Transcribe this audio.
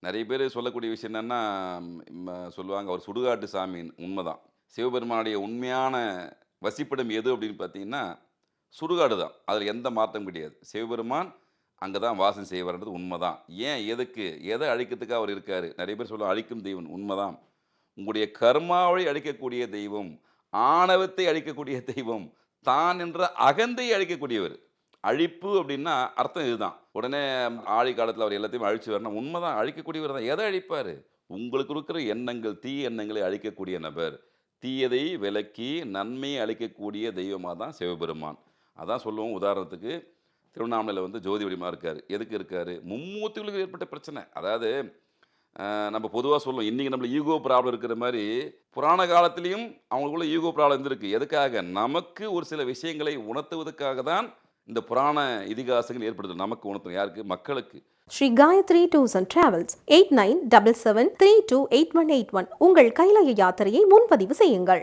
நெறைய பேரு சொல்லக்கூடிய விஷயம் என்னன்னா, சொல்லுவாங்க அவர் சுடுகாட்டு சாமின்னு. உண்மதான். சிவபெருமானுடைய உண்மையான வசிப்பிடம் எது அப்படின்னு பார்த்தீங்கன்னா, சுடுகாடு தான். அதுல எந்த மாற்றமும் கிடையாது. சிவபெருமான் அங்க தான் வாசம் செய்வார்ன்றது உண்மதான். ஏன்? எதுக்கு? எத அழிக்கிறதுக்காக அவர் இருக்காரு? நெறைய பேர் சொல்லுவாங்க அழிக்கும் தெய்வம். உண்மதான். உங்களுடைய கர்மாவை அழிக்கக்கூடிய தெய்வம், ஆணவத்தை அழிக்கக்கூடிய தெய்வம், தான் என்ற அகந்தையை அழிக்கக்கூடியவர். அழிப்பு அப்படின்னா அர்த்தம் இதுதான். உடனே ஆழி காலத்துல அவர் எல்லாத்தையும் அழிச்சுருவாருன்னா, உண்மதான் அழிக்கக்கூடியவர் தான். எத அழிப்பாரு? உங்களுக்கு இருக்கிற எண்ணங்கள், தீய எண்ணங்களை அழிக்கக்கூடிய நபர். தீயதை விலக்கி நன்மையை அளிக்கக்கூடிய தெய்வமா தான் சிவபெருமான். அதான் சொல்லுவோம் உதாரணத்துக்கு, திருவண்ணாமலையில வந்து ஜோதி வடிவமா இருக்காரு. எதுக்கு இருக்காரு? மும்மூர்த்திகளுக்கு ஏற்பட்ட பிரச்சனை. அதாவது நம்ம பொதுவா சொல்லுவோம். இன்னைக்கு நம்மளுக்கு ஈகோ ப்ராப்ளம் இருக்கிற மாரி, புராண காலத்திலயும் அவங்களுக்குள்ள ஈகோ ப்ராப்ளம் இருந்திருக்கு. எதுக்காக? நமக்கு ஒரு சில விஷயங்களை உணர்த்துவதற்காக தான் இந்த புராண இதிகாசங்கள் ஏற்படுது. நமக்கு உணர்த்தும். யாருக்கு? மக்களுக்கு. Sri Gayatri tours and travels 8977732881 உங்கள் கைலாய யாத்திரையை முன்பதிவு செய்யுங்கள்.